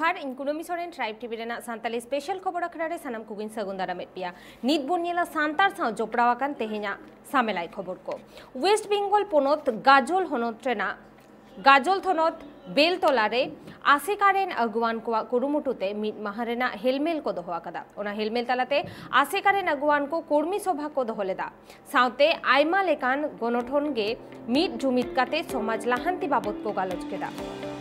जोहार इन Kunmi Soren tribe TV रेना सांताली स्पेशल खबर अखड़ा रे सानाम कुगिन सगुन दाराम पिया नित बोनियला सांतार साव जोपड़ावाकान तेहेना सामेलाई खबर को वेस्ट बेंगल पोनत गाजल होनत रेना गाजल थनत बेलतोलारे आसेकारेन अगुवान को कुरुमुटुते मिद माहरेना हेलमेल को दोहो आकादा ओना हेलमेल तालाते आसेकारेन अगुवान को कर्मी सभा को दोहलेदा साउते आयमा लेकान गणठन गे मिद जुमिद काते समाज लाहांति बाबत को गालोच केदा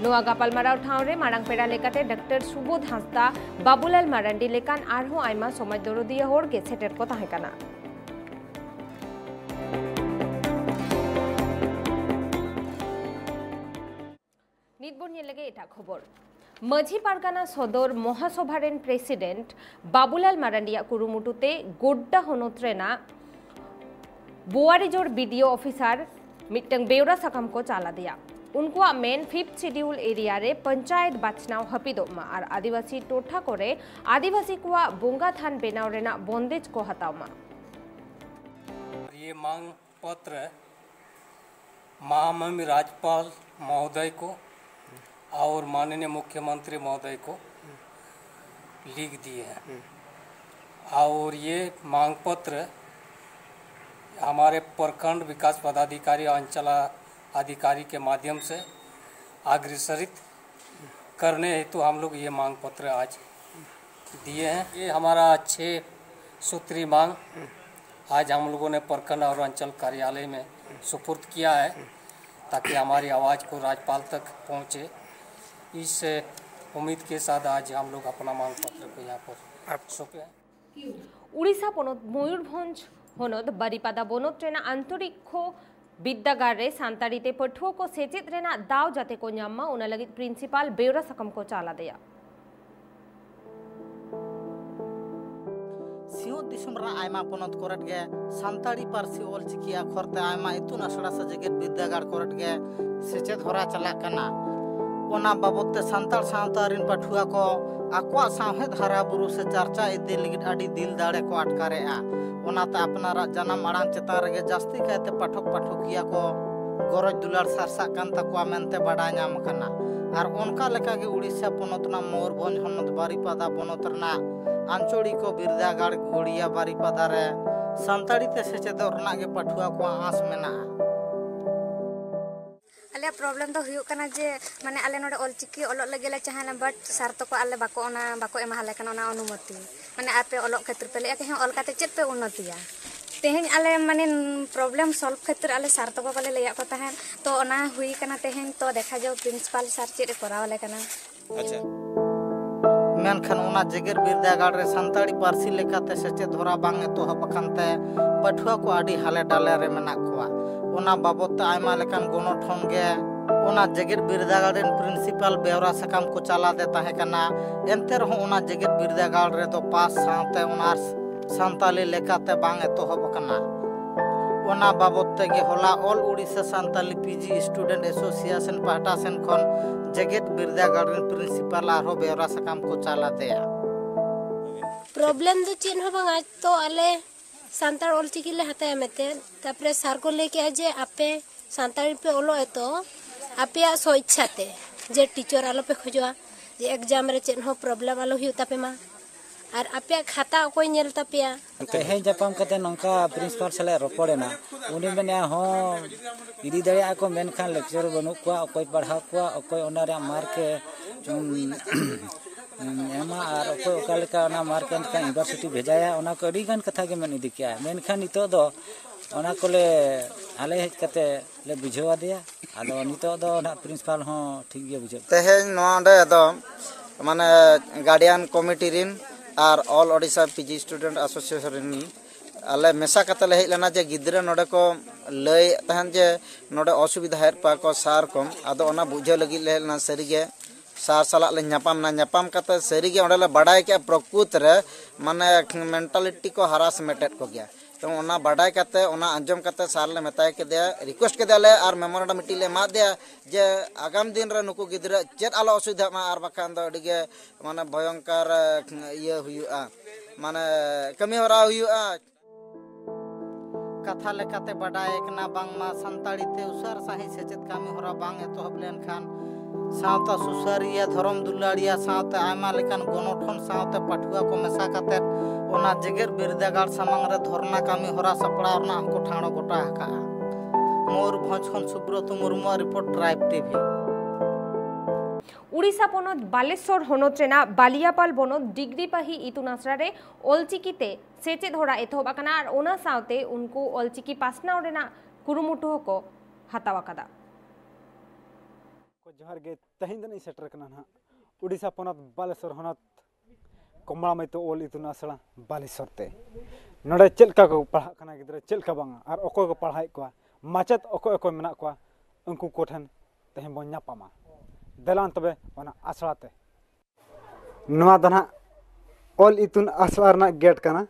नोआ गापालमाराव ठावरे मारांग पेड़ा लेकाते डॉक्टर सुबोध हांसदा बाबुलाल मारांडी लेकान आरहो आयमा समाज दरदिया होड़ गे सेटेर को ताहेकाना खबर माझी पारगाना सदर महासभारेन प्रेसिडेंट बाबुलाल मारांडिया कुरुमुटुते गोड्डा होनोत्रेना बोआरीजोर बीडीओ ऑफिसर मिटंग बेवरा सकाम को चाला दिया उनको मेन 5th शेड्यूल एरिया रे पंचायत बाचनाव हपिदोमा और आदिवासी टोठा करे आदिवासी को बोंगा थान बेनाव रेना बंदेज को हतावमा ये मांग पत्र महामहिम राज्यपाल महोदय को और माननीय मुख्यमंत्री महोदय को लिख दिए हैं और ये मांग पत्र हमारे प्रखंड विकास पदाधिकारी अंचल अधिकारी के माध्यम से अग्रसरित करने हेतु हम लोग ये मांग पत्र आज दिए हैं। ये हमारा 6 सूत्री मांग आज हम लोगों ने प्रखंड और अंचल कार्यालय में सुपुर्द किया है ताकि हमारी आवाज़ को राज्यपाल तक पहुँचे। इस उम्मीद के साथ आज हम लोग अपना मांग पत्र को यहाँ पर सौंपे। उड़ीसा पोनत मयूरभंज होनत बारीपादा बोनत रेना आंतरिक विद्यागार रे सांतारीते पठुओ को सेचेत रेना दाव जाते को न्यामा उना लगी प्रिंसिपल बेवरा सकम को चाला दिया सियो दिसुमरा आयमा पोनत कोरट गे सांताड़ी पारसी ऑलचिकी अखरते आयमा इतुन आसड़ा सजेगेट विद्यागार कोरट गे सेचेत होरा चला कना ओना बाबते सांताड़ सावतारिन पठुआ को आक्वा साहेद हरा बुरु से चर्चा इदि लिगिट आडी दिल दाड़े को अटकारेआ ओनाते अपनारा जन्म आड़ांग चेतान रेगे जास्ती कायते पाठक पाठकिया को गरज दुलार सारसा कान तकवा मेनते बाडा नाम कना आर ओनका लेका गे उड़ीसा पोनतना मयूरभंज होनत बारीपादा पोनत रना आंचलिक बिरदागाड़ गुड़िया बारीपादा रे सांताड़ीते सेचेद रना गे पठुआ को आस मेना अले प्रॉब्लम तो हुयो कना जे माने आले नोडे ऑलचिकी ओलो लगेले चाहेना बट सर तो को आले बाको एमाहाले कना ओना अनुमति माने आपे ओलो क्षेत्र पे ले के ऑल काते चेत पे उन्नतिया तेहेन आले माने प्रॉब्लम सॉल्व क्षेत्र आले सर तो को ले लेया को ताहेन तो ओना हुई कना तेहेन तो देखा जाओ प्रिंसिपल सर चेत करावले कना अच्छा मेनखान ओना जेगेर बिरदागाड़ रे सांताड़ी पारसी लेकाते सेचेद होरा बांग एतोहब अकानते पठुआ को आडी हाले डाले रे मेना कोआ ओना बाबत आयमा लेकान गणठन गे ओना जेगेट बिरदागाड़ रेन प्रिंसिपल बेवरा सकाम को चाला दे ताहे कना एनते रहो ओना जेगेट बिरदागाड़ रे तो पास साथे ओना सांताली लेकाते बांग एतोहब कना ओना बाबत गे होला all Odisha Santali PG student association पाहटा सेन खन जेगेट बिरदागाड़ रेन प्रिंसिपल आरो बेवरा सकाम को चाला देया प्रॉब्लम दो चेन हो बांग आज तो आले सांताड़ ऑलचिकी ले हताया मेते तापरे सर को लेके आजे आपे सांताड़ी पे ओलो एतो आपे सो इच्छाते जे टीचर आलो पे खोजवा जे एग्जाम रे चेन हो प्रॉब्लम आलो हिउ तापे मा और आपे खाता कोई नेल तापेया तेहे जापाम कते नंका प्रिंसिपल सले रोपड़ेना उनी मेने हो इदी दरिया को मेनखान लेक्चर बनु को कोई पढ़ा को कोई ओना रे मार्क एमा और कोई ओकालिका ओना मार्क का यूनिवर्सिटी भेजाया ओना को अडी गान कथा के मन इदी किया मेनखान नितो दो ओना कोले आले हेज कते ले बुझवा दिया आदो नितो दो ना प्रिंसिपल हो ठीक गे बुझे तेहे नोंडे दो माने गार्डियन कमिटी रिन और all Odisha PG student association रिन आले मेसा कते ले हेज लेना जे गिद्रा नोडे को लय तहन जे नोडे असुविधा हेर पा को सार कम आदो ओना बुझे लगी ले ना सरीगे सार साला ले न्यापाम कते सरीगे ओंडे ले बाडाय के प्रकृत रे माने मेंटालिटी को हरासमेंट को गया तो ओना बाडाय कते ओना अंजम कते सार ले मेताय के दे रिक्वेस्ट के देले और मेमोरेंडम मिटी ले मा दे जे आगाम दिन रे नुकु गिद्रा चेत आलो असुविधा मा आर बखान दो अडिगे माने भयंकर ये हुयुआ माने कमी होरा हुयुआ कथा लेकाते बाडाय एकना बांगमा सांताड़ी ते उसार साही सेचेत कामी होरा बांग एतोहब लेन खान सावता सुसारिया धर्म दुलाड़िया सावते आयमा लेकान गणठन सावते पाठुआ को मेसा काते ओना जेगेर बिरदागार सामांग रे धरना कामी होरा सपड़ा रना हमको ठाणो गोटा हका मयूरभंज खन Subrat Murmu report tribe TV Odisha पनत बालेश्वर हनत रेना बालियापाल बनत डिग्रीपाही इतुन आश्रारे अलचिकीते सेचेद होरा एतहब आकाना आर ओना सावते उनको अलचिकी पासनाव रेना कुरुमुटु हको हाताव आकादा जोहार गे तहिन दिन सेटर कना ना उड़ीसा पनत बालेश्वर हनत कमला मैतो ओल इतुन आश्रा बालेश्वर ते नडे चेलका को पढ़ा कना गिद्रा चेलका बांगा आर ओको को पढ़ाई को माचत ओको ओको मेना को उनको कोठन तहिन बन नापामा देलान तबे ओना आश्राते नवा दना ओल इतुन आश्रा ना गेट कना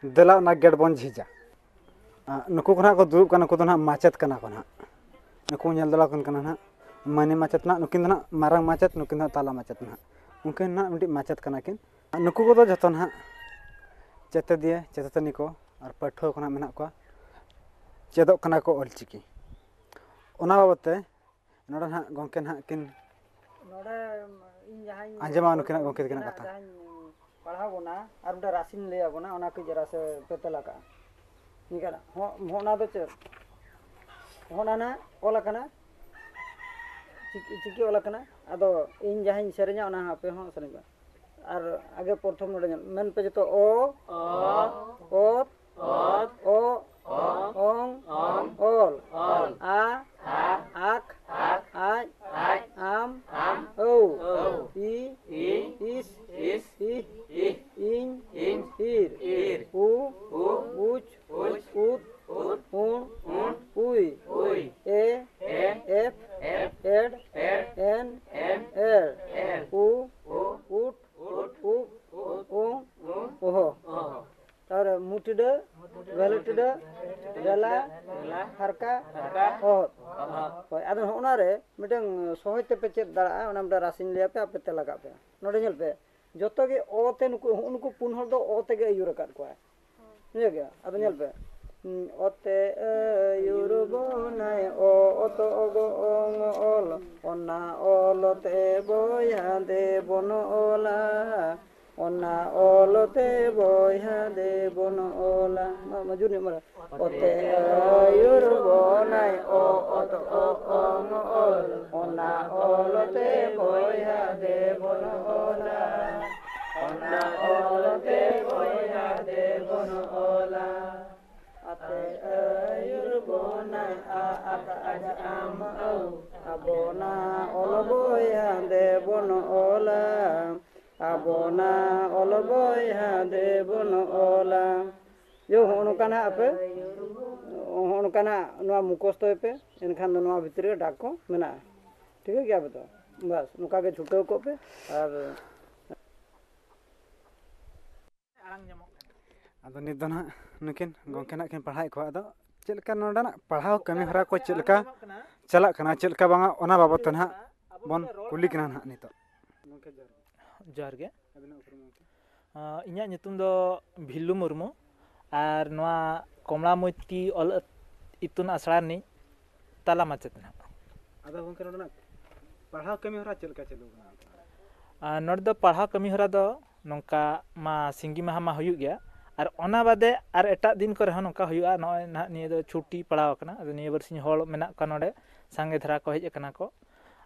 देला ना गेट बन झिजा नुको कना को दुब कना को दना माचत कना को ना नुको नेल दला कना ना माने माचत ना नुकिन ना मारंग माचत नुकिन ना ताला माचत ना उनकिन ना मिटी माचत कना किन नुको को जतन हा चेते दिए चेतनी को और पाठो कना मेना को चेदो कना को अलचिकी ओना बाबते नोडा ना गंके ना किन नोडे इन जहां आंजमा नुकिन गंके किन कथा पढ़ाबो ना और उडा रासिन ले आबो ना ओना के जरा से पेतला का निकला होना दो चे होना ना ओला कना चिकी ओला कना अदो इन जहां सेरेजा ओना आपे हो सनेबा और आगे प्रथम नोडे मेन पे जतो ओ ओंग ओल आ आक आय आम औ इ इस इ इन ईर उ उच उत उन उई ए एफ एड एन एर उ उट उ ओहो तार मुटिड वेलटिड रेला हरका ओत होय आदो होना रे मिटन सहजते पे चेत दाड़ा ओना मिटा रासिन लिया पे आपे ते लगा पे नोडे नेल पे जतो गे ओ ते नुको पुन हर दो ओ ते गे अयुर काट को बुझे गया आदो नेल पे ओते अयुर बनाय ओ ओतो ओगो ओंग ओल ओना ओलते बोया दे बन ओला ओना ओलते बोया दे बन ओला मजूर ने मरा ओते अयुर बनाय ओ ओतो ओंग ओल ओना ओलते बोया दे बन ओला ओना ओलते बोया दे बन ओला अते अयुर बनाय आ आता आज आम औ अबोना ओल बोया दे बन ओला abona oloboy ha de bono ola yo hono kana ape hono kana noa mukosto pe enkhan do noa bhitre dako mena ठीक है क्या बताओ बस नुका के छुट्टे को पे और आदो नित दना नुकिन गंके ना किन पढ़ाई को आदो चेलका नोडा पढ़ाव कमी हरा को चेलका चला कना चेलका बांगा ओना बाबत ना बन कुली कना ना नितो जोहार गे इन्या नितुम दो भिल्लू मुर्मू और नोआ कमलामती ऑल इतुन आसड़ा नि ताला माचेत ना आदो गंके नोडा पढ़ाव कमी हरा चेलका चलू कना नोड दो पढ़ाव कमी हरा दो नोंका मा सिंगी माहा मा हुयु गया और ओना बादे और एटा दिन करे हन नोंका हुयुआ नय ना निये दो छुट्टी पड़ाव कना आदो निये बरसिन होल मेना का नोडे संगे धरा को हेज कना को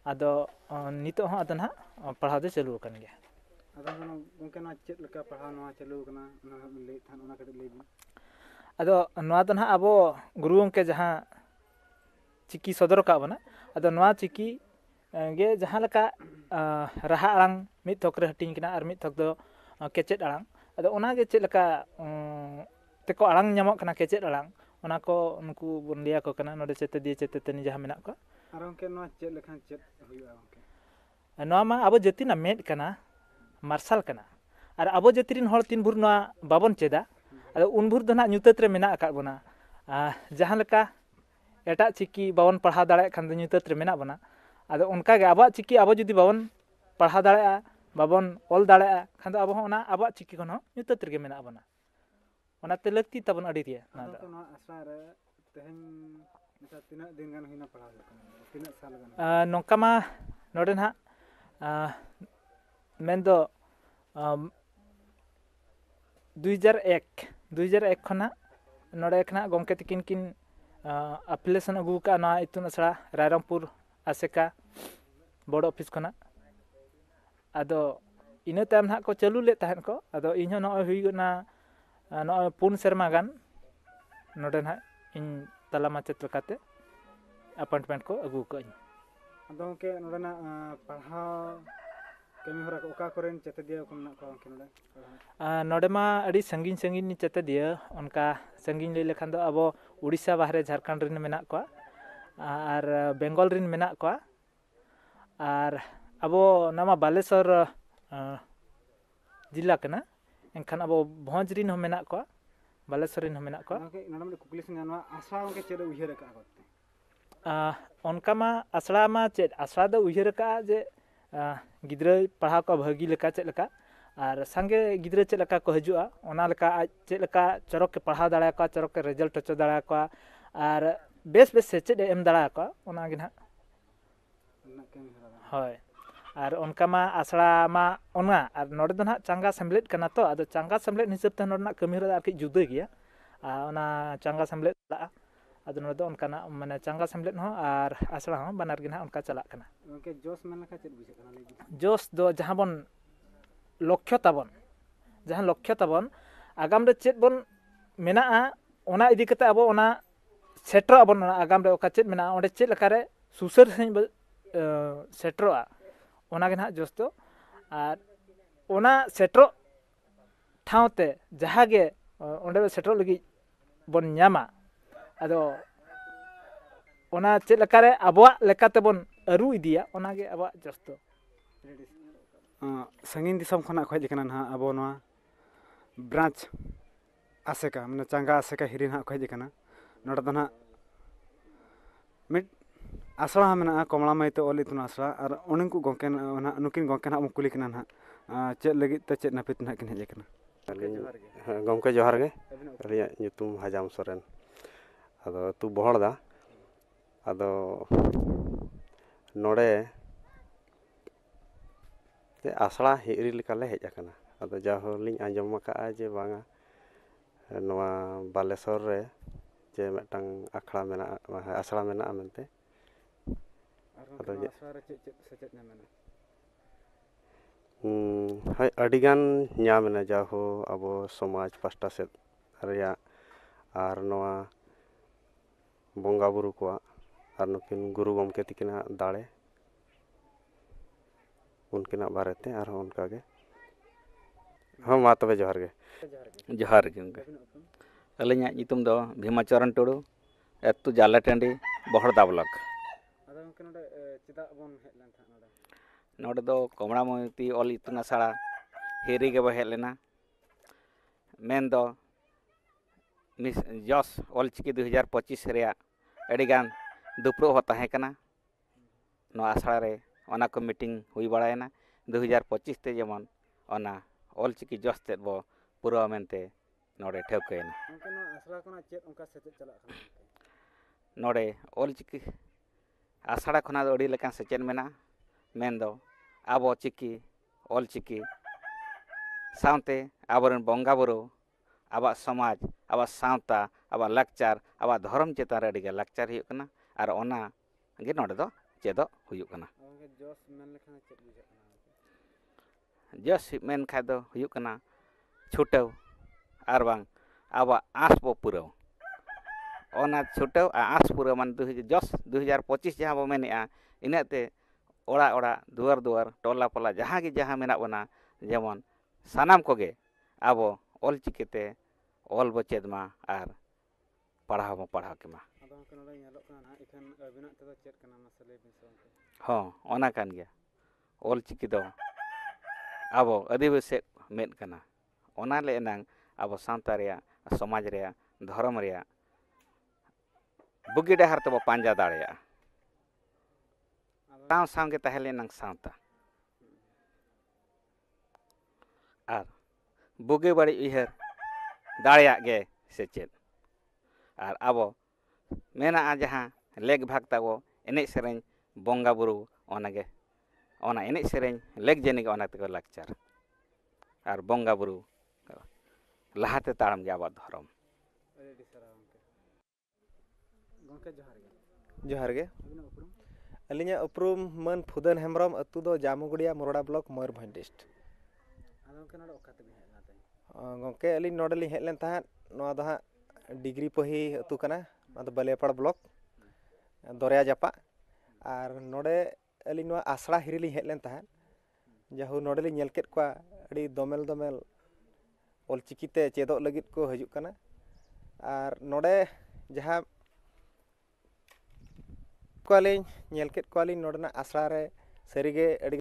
आदो नितो हो आदो ना पढ़ाव दे चलू कन गया आदो गंके ना चेत लका पढ़ाव नवा चलू कना ना ले थान ओना कदे ले आदो नवा दो ना अबो गुरु गंके जहां चिकी सदर का बना आदो नवा चिकी गे जहां लका राहा आड़ांग मिद थक रे हटिंग कना और मिद थक दो केचेट आड़ांग आदो ओना गे चेत लका तेको आड़ांग ᱧᱟᱢᱚᱜ कना केचेट आड़ांग ओना को उनको बन लिया को कना नोडे चेते दिए चेते तनी जहां मेना को आर गंके नवा चेत लखान चेत हुयुआ गंके नवा मा अबो जति ना मेद कना मार्शल कना और अबो जति रिन हर तीन भुर नवा बाबन चेदा आदो उन भुर दो ना ᱧᱩᱛᱟᱹᱛ रे मेना आका बना जहां लका एटा चिकी बाबन पढ़ा दाड़े खान दो ᱧᱩᱛᱟᱹᱛ रे मेना बना आदो उनका गे आबा चिकी आबो जुदी बाबन पढ़ा दाड़े बाबन ऑल दाड़े खान दो आबो ओना आबा चिकी खन ᱧᱩᱛᱟᱹᱛ रे मेना बना ओना ते लक्ति तबन अडी रिया ना तो ना आशा रे तेहन तीना दिन गान हुईना पढ़ाव तीना साल गान नौका मा नोडे ना मेन दो 2001 खना नोडे खना गंके तकिन किन एप्लीकेशन अगू का ना इतुन असड़ा रायरंगपुर आसेका बड़ ऑफिस खना आदो इना तायम ना को चालू ले तहन को आदो इन न हुईना न 4 सेरमा गान नोडे ना इन तला माचेत लकाते अपॉइंटमेंट को अगू को आदो के नोडना पढ़ाव कमी हरा ओका करेन चेते दिया को ना को के नोडे नोडे मा अड़ी संगीन संगीन नि चेते दिया उनका संगीन ले लेखान दो अब उड़ीसा बाहरे झारखंड रिन मेना को आर बेंगल रिन मेना को आर अब नामा बालेश्वर जिला कना एनखान अब भोज रिन हो मेना को बालेश्वर रिन हो मेना को ओके नोडम कुकली संगानवा आशा के चेदे उहिर का करते उनका मा आसड़ा मा चेद आसड़ा दो उहिर का जे गिद्रा पढ़ाव को भागी लेका चेद लेका और संगे गिद्रा चेद लेका को हजुआ ओना लेका चेद लेका चरक के पढ़ाव दाड़ा को चरक के रिजल्ट टच दाड़ा को और बेस बेस से चेद एम दाड़ा को ओना गिना होय और उनका मा आसड़ा मा ओना और नोडे दो ना चांगा सेमलेट कना तो आदो चांगा सेमलेट हिसाब ते नोडना कमी हरा आरकी जुदा गया ओना चांगा सेमलेट दा आदो नोडे दो उनका ना माने चांगा सेमलेट हो और आसड़ा हो बानार गिना उनका चला कना ओके जोश मन लखा चेद बुझे कना ले जोश दो जहां बन लक्ष्य ताबन जहां लक्ष्य ताबन आगाम रे चेद बन मेना ओना इदी कते अब ओना सेटर अबन आगाम रे ओका चेद मेना ओंडे चेद लकारे सुसर सही सेटरोआ ओना गे ना जोश दो और ओना सेटरो ठावते जहां गे ओंडे सेटरो लगी बन न्यामा आदो ओना चेद लकारे अबवा लेकाते बन अरु इदिया ओना गे अबवा जोश दो संगीन दिसम खना खज कना ना अब नवा ब्रांच आसेका माने चांगा आसेका हिरिन हा खज कना नोडा दो ना मिट आसड़ा मेना कमला माई तो ओली तुना आसड़ा और उनको गंके ना नुकिन गंके ना मुकुली कना ना चेद लगी ते चेद नापित ना किन हेज कना गंके जोहार गे अलिया nyutum हजाम सोरेन अदो तू बहड़दा अदो नोडे ते आसड़ा हिरी लेकाले हेज अकना अदो जाहोलिन आंजम का जे बांगा नवा बालेश्वर रे जे मिदटांग आखड़ा मेना आसड़ा मेना मेनते अदो जे आसड़ा रे चेद सेचेद ना मेना हाय अडिगान ᱧᱟᱢᱮᱱᱟ जाहो अब समाज पास्टा से रिया आर नवा बोंगा बुरु को आर नुकिन गुरु गमके तिकिना दाड़े उनकिना बारेते आर उनका गे हाँ मा तबे जोहार गे उनके अलिया नितुम दो भीमाचरण टुडू एतु जाले टंडी बहड़दा ब्लॉक आदा उनके नोडे चिदा बन हेज लेन था नोडे नोडे दो कमड़ामती ऑल इतुन आसड़ा हिरी के हेज लेना मेन दो मिस जस ऑलचिकी 2025 रेया अडिगान दुपड़ो हो ताहे कना नो आसड़ा रे ओना को मीटिंग हुई बड़ायना 2025 ते जेमन ओना ऑलचिकी जस ते बो पूरा मेनते नोडे ठेवकयना उनके नो आसड़ा कोना चेद उनका सेचेद चला खना नोडे ऑलचिकी आसड़ा खना दो अडी लेका सेचेद मेना मेन दो आबो चिकी ऑलचिकी सावते आबरन बंगा बुरु आबा समाज आबा सावता आबा लाकचार आबा धर्म चेतान रे अडिगे लाकचार हुयुग कना आर ओना गे नोडे दो चेदो हुयुग कना ओके जोश मन लेखा चेद बुझे कना जस मेन खा दो हुयुग कना छुटेव आर बांग आबा आस बो पुरव ओना छुटेव आस पुरव मान जस 2025 जहां बो मेनेआ इनाते ओड़ा ओड़ा दुआर दुआर टोला पला जहां गे जहां मेना बना जेमन सानाम कोगे आबो ऑल चिकिते ऑल बचेद मा आर पढ़ाव के मा आदो उनके नोडे नेलो कना इखन अबिना ते दो चेद कना मसले बिसो हो ओना कान गया ऑल चिकी दो आबो आदिवासी मेद कना ओना ले एनांग आबो सांता रेया समाज रेया धर्म रेया बुगी डहर तबो पांजा दाड़ेया ताव सांगे तहले नंग सांता आर बुगे बड़ी इहर दाड़ेया गे सेचेद आर आबो मेना जहाँ लेग भाग ताबो एने सेरें बोंगा बुरु ओनागे ओना एने सेरें लेग जेनिगे ओना तको लाकचार और बोंगा बुरु लाहाते ताड़म गया आबाद धर्म जोहार गे अलिंगा उपरूम मन फुदन हेम्ब्रम अतु दो जामुगुड़िया मोरड़ा ब्लॉक मयूरभंज डिस्ट्रिक्ट गोंके अलिंग नोडली हेलेन तहां नोआ दो हां डिग्री पही अतु कना नोआ दो बलेपाड़ ब्लॉक दरिया जापा और नोडे अलिंग नोआ आसड़ा हिरिली हेलेन तहां जाहु नोडली नेल केत कोआ अड़ी दोमेल दोमेल ऑलचिकीते चेदोग लगित को हजूक कना और नोडे जहां कोलिंग नेल केत कोलिंग नोडना आसड़ा रे सरीगे अड़ी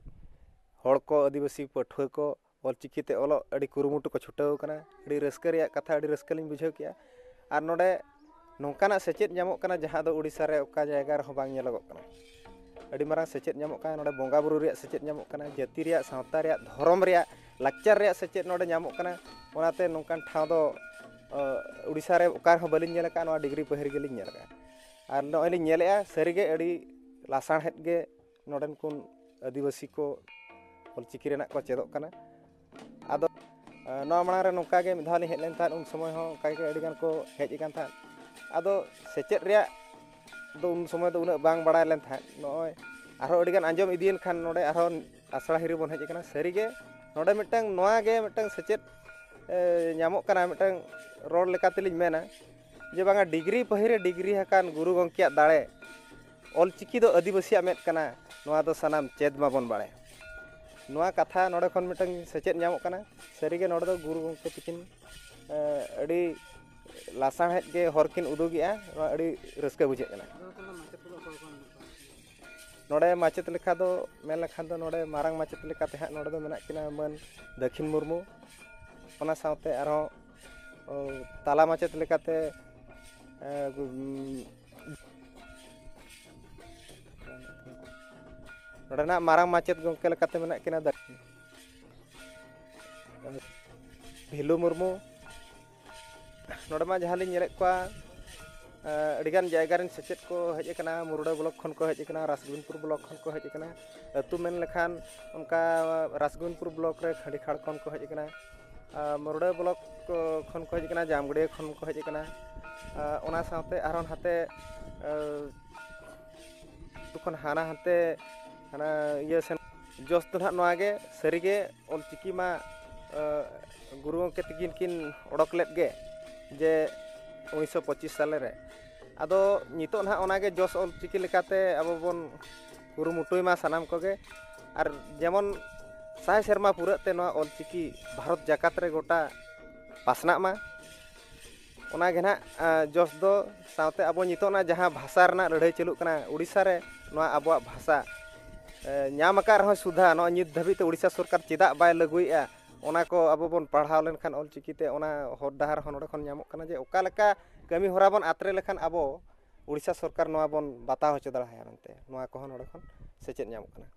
हड़ को आदिवासी पठुआ को ऑलचिकीते ओलो अड़ी कुरुमुटु को छुटाव कना अड़ी रस्का रिया कथा अड़ी रस्का लिंग बुझाव किया और नोडे नोंकाना सेचेद ᱧᱟᱢᱚᱜ ᱠᱟᱱᱟ ᱡᱟᱦᱟᱸ ᱫᱚ ᱩᱲᱤᱥᱥᱟ ᱨᱮ ᱚᱠᱟ ᱡᱟᱭᱜᱟ ᱨᱮᱦᱚᱸ ᱵᱟᱝ ᱧᱮᱞᱚᱜᱚᱜ ᱠᱟᱱᱟ ᱟᱹᱰᱤ ᱢᱟᱨᱟᱝ ᱥᱮᱪᱮᱫ ᱧᱟᱢᱚᱜ ᱠᱟᱱᱟ ᱱᱚᱰᱮ ᱵᱚᱸᱜᱟ ᱵᱩᱨᱩ ᱨᱮᱭᱟᱜ ᱥᱮᱪᱮᱫ ᱧᱟᱢᱚᱜ ᱠᱟᱱᱟ ᱡᱟᱹᱛᱤ ᱨᱮᱭᱟᱜ ᱥᱟᱶᱛᱟ ᱨᱮᱭᱟᱜ ᱫᱷᱚᱨᱚᱢ ᱨᱮᱭᱟᱜ ᱞᱟᱠᱪᱟᱨ ᱨᱮᱭᱟᱜ ᱥᱮᱪᱮᱫ ᱱᱚᱰᱮ ᱧᱟᱢᱚᱜ ᱠᱟᱱᱟ ᱚᱱᱟᱛᱮ ᱱᱚᱝᱠᱟᱱ ᱴᱷᱟᱶ ᱫᱚ ᱩᱲᱤᱥᱥᱟ ᱨᱮ ᱚᱠᱟ ᱨᱮᱦᱚᱸ ᱵᱟᱹᱞᱤᱧ ᱧᱮᱞ ᱟᱠᱟᱫ ᱱᱚᱣᱟ ᱰᱤᱜᱽᱨᱤ ᱯᱟᱹᱦᱤᱨ ᱜᱮᱞᱤᱧ ᱧᱮᱞ ᱟᱠᱟᱫ ᱟᱨ ᱱᱚᱜᱼᱚᱭ ᱞᱤᱧ ᱧᱮᱞᱮᱜᱼᱟ ᱥᱟᱹᱨᱤᱜᱮ ᱟᱹᱰᱤ ᱞᱟᱥᱟᱬᱦᱮᱫ ᱜᱮ ᱱᱚᱰᱮᱱ ᱠᱚ ᱟᱹᱫᱤᱵᱟᱹᱥᱤ ᱠᱚ ᱚᱞᱪᱤᱠᱤ ᱨᱮᱱᱟᱜ ᱠᱚ ᱪᱮᱫᱚᱜ ᱠᱟᱱᱟ ᱟᱫᱚ ᱱᱚᱣᱟ ᱢᱟᱲᱟᱝ ᱨᱮ ᱱᱚᱝᱠᱟ ᱜᱮ ᱢᱤᱫ ᱫᱷᱟᱣ ᱞᱤᱧ ᱦᱮᱡ ᱞᱮᱱ ᱛᱟᱦᱮᱸᱫ ᱩᱱ ᱥᱚᱢᱚᱭ ᱦᱚᱸ ᱚᱱᱠᱟ ᱜᱮ ᱟᱹᱰᱤ ᱜᱟᱱ ᱠᱚ ᱦᱮᱡ ᱟᱠᱟᱱ ᱛᱟᱦᱮᱸᱫ ᱟᱫᱚ ᱥᱮᱪᱮᱫ ᱨᱮᱭᱟᱜ ᱫᱚ ᱩᱱ ᱥᱚᱢᱚᱭ ᱫᱚ ᱩᱱᱟᱹᱜ ᱵᱟᱝ ᱵᱟᱲᱟᱭ ᱞᱮᱱ ᱛᱟᱦᱮᱸᱫ ᱱᱚᱜᱼᱚᱭ ᱟᱨᱦᱚᱸ ᱟᱹᱰᱤ ᱜᱟᱱ ᱟᱸᱡᱚᱢ ᱤᱫᱤᱭᱮᱱ ᱠᱷᱟᱱ ᱱᱚᱰᱮ ᱟᱨᱦᱚᱸ ᱟᱥᱲᱟ ᱦᱤᱨᱤ ᱵᱚᱱ ᱦᱮᱡ ᱟᱠᱟᱱᱟ ᱥᱟᱹᱨᱤᱜᱮ ᱱᱚᱰᱮ ᱢᱤᱫᱴᱟᱝ ᱱᱚᱣᱟ ᱜᱮ ᱢᱤᱫᱴᱟᱝ ᱥᱮᱪᱮᱫ ᱧᱟᱢᱚᱜ ᱠᱟᱱᱟ ᱢᱤᱫᱴᱟᱝ ᱨᱚᱲ ᱞᱮᱠᱟ ᱛᱮᱞᱤᱧ ᱢᱮᱱᱟ ᱡᱮ ᱵᱟᱝᱟ ᱰᱤᱜᱽᱨᱤ ᱯᱟᱹᱦᱤᱨᱮ ᱰᱤᱜᱽᱨᱤ ᱟᱠᱟᱱ ᱜᱩᱨᱩ ᱜᱚᱢᱠᱮᱭᱟᱜ ᱫᱟᱲᱮ ᱚᱞᱪᱤᱠᱤ ᱫᱚ ᱟᱹᱫᱤᱵᱟᱹᱥᱤᱭᱟᱜ ᱢᱮᱫ ᱠᱟᱱᱟ ᱱᱚᱣᱟ ᱫᱚ ᱥᱟᱱᱟᱢ ᱪᱮᱫ ᱢᱟᱵᱚᱱ ᱵᱟᱲᱟᱭᱟ ᱱᱚᱣᱟ ᱠᱟᱛᱷᱟ ᱱᱚᱰᱮ ᱠᱷᱚᱱ ᱢᱤᱫᱴᱟᱝ ᱥᱮᱪᱮᱫ ᱧᱟᱢᱚᱜ ᱠᱟᱱᱟ ᱥᱟᱹᱨᱤᱜᱮ ᱱᱚᱰᱮ ᱫᱚ ᱜᱩᱨᱩ ᱜᱚᱢᱠᱮ ᱛᱟᱹᱠᱤᱱ ᱟᱹᱰᱤ ᱞᱟᱥᱟᱬᱦᱮᱫ ᱜᱮ ᱦᱚᱨᱠᱤᱱ ᱩᱫᱩᱜᱮᱜᱼᱟ ᱱᱚᱣᱟ ᱟᱹᱰᱤ ᱨᱟᱹᱥᱠᱟᱹ ᱵᱩᱡᱷᱟᱹᱜ ᱠᱟᱱᱟ नोड़े माचेत लेखा दो मेन लेखान दो नोड़े मारांग माचेत लेखा ते हां नोड़े दो मेना किना मन दक्षिण मुर्मू ओना सावते आरो ताला माचेत लेखाते नोड़े ना मारांग माचेत गोंके लेखाते मेना किना भिलु मुर्मू नोड़े मा जहां लिᱧ ñelek kwa अड़ीगान जायगा रेन सेचेद को हेज अकना मुरुडा ब्लॉक खन को हेज अकना रासगुनपुर ब्लॉक खन को हेज अकना अतु मेन लेखान उनका रासगुनपुर ब्लॉक रे खंडीखाड़ खन को हेज अकना मुरुडा ब्लॉक खन को हेज अकना जामगुड़िया खन को हेज अकना ओना साथे आरोन हाते तुखन हाना हाते हाना ये सेन जोस तो नहा नोआ गे सरीगे ऑलचिकी मा गुरु गंके तकिन किन ओडक लेद गे जे 1925 साल रे आदो नितो ना ओनागे जोस ऑलचिकी लेकाते आबो बोन कुरुमुटुयमा सानाम कोगे और जेमन साय शर्मा पुराते नोआ ऑलचिकी भारत जाकात रे गोटा पासना मा ओनागे ना जोस दो सावते आबो नितो ना जहां भाषा रना लड़ाई चलुक कना उड़ीसा रे नोआ आबो भाषा ᱧᱟᱢ ᱟᱠᱟᱫ ᱨᱮᱦᱚᱸ ᱥᱩᱫᱷᱟ ᱱᱚᱣᱟ ᱱᱤᱛ ᱫᱷᱟᱹᱵᱤᱡ ᱛᱮ ᱩᱲᱤᱥᱥᱟ ᱥᱚᱨᱠᱟর ᱪᱮᱫᱟᱜ ᱵᱟᱭ ᱞᱟᱹᱜᱩᱭᱮᱜᱼᱟ ᱚᱱᱟ ᱠᱚ ᱟᱵᱚ ᱵᱚᱱ ᱯᱟᱲᱦᱟᱣ ᱞᱮᱱᱠᱷᱟᱱ ᱚᱞᱪᱤᱠᱤᱛᱮ ᱚᱱᱟ ᱦᱚᱨ ᱰᱟᱦᱟᱨ ᱦᱚᱸ ᱱᱚᱰᱮ ᱠᱷᱚᱱ ᱧᱟᱢᱚᱜ ᱠᱟᱱᱟ ᱡᱮ ᱚᱠᱟ ᱞᱮᱠᱟ ᱠᱟᱹᱢᱤ ᱦᱚᱨᱟ ᱵᱚᱱ ᱟᱛᱨᱮ ᱞᱮᱠᱷᱟᱱ ᱟᱵᱚ ᱩᱲᱤᱥᱥᱟ ᱥᱚᱨᱠᱟর ᱱᱚᱣᱟ ᱵᱚᱱ ᱵᱟᱛᱟᱣ ᱦᱚᱪᱚ ᱫᱟᱲᱮᱭᱟᱜᱼᱟ ᱢᱮᱱᱛᱮ ᱱᱚᱣᱟ ᱠᱚᱦᱚᱸ ᱱᱚᱰᱮ ᱠᱷᱚᱱ ᱥᱮᱪᱮᱫ ᱧᱟᱢᱚᱜ ᱠᱟᱱᱟ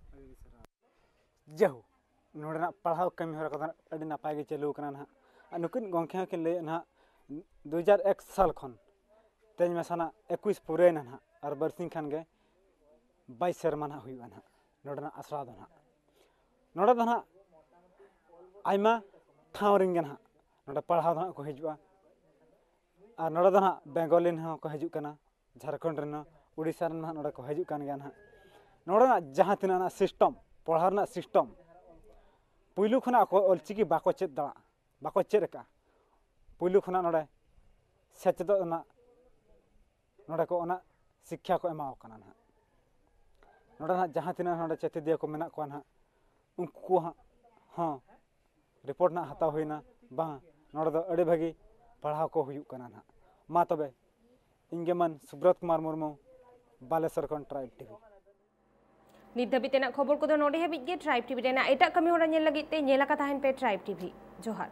ᱡᱟᱦᱳ ᱱᱚᱰᱮᱱᱟᱜ ᱯᱟᱲᱦᱟᱣ ᱠᱟᱹᱢᱤ ᱦᱚᱨᱟ ᱠᱚᱫᱚ ᱟᱹᱰᱤ ᱱᱟᱯᱟᱭ ᱜᱮ ᱪᱟᱹᱞᱩ ᱟᱠᱟᱱᱟ ᱱᱟᱦᱟᱜ ᱟᱨ ᱱᱩᱠᱤᱱ ᱜᱚᱢᱠᱮ ᱦᱚᱸ ᱠᱤᱱ ᱞᱟᱹᱭᱮᱫ ᱱᱟᱦᱟᱜ 2001 साल खन तेज मेसाना 21 पुरेना नहाग और बरसिंग खान गे 22 सेरमा नहाग हुआ नहाग नोडना आसरा दो नहाग नोडे दो नहाग आयमा ठाव रिंगे नहाग नोडे पढ़ाव दो को हिजुआ और नोडे दो नहाग बेंगोली नहाग को हिजुक कना झारखंड रेन उड़ीसा रेन नहाग नोडे को हिजुक कान गया नहाग नोडे ना जहां तिना ना सिस्टम पढ़ाव ना सिस्टम पुइलु खना को ऑलचिकी बाको चेद दा बाको चेद का पुइलु खना नोडे सेचेद ना नोडे को ना शिक्षा को एमाव कना ना नोडे ना जहां तिना नोडे चेतिदिया को मेना को ना उनको हां रिपोर्ट ना हता होइना बा नोडे दो अड़ी भागी पढ़ाव को हुयु कना ना मा तबे इंगे मन सुब्रत कुमार मुर्मू बालेश्वर खन ट्राइब टीवी नित धाबितेना खबर को नोडे हाबिज गे ट्राइब टीवी रेना एटा कमी होरा नेल लगित ते नेला का ताहन पे ट्राइब टीवी जोहार।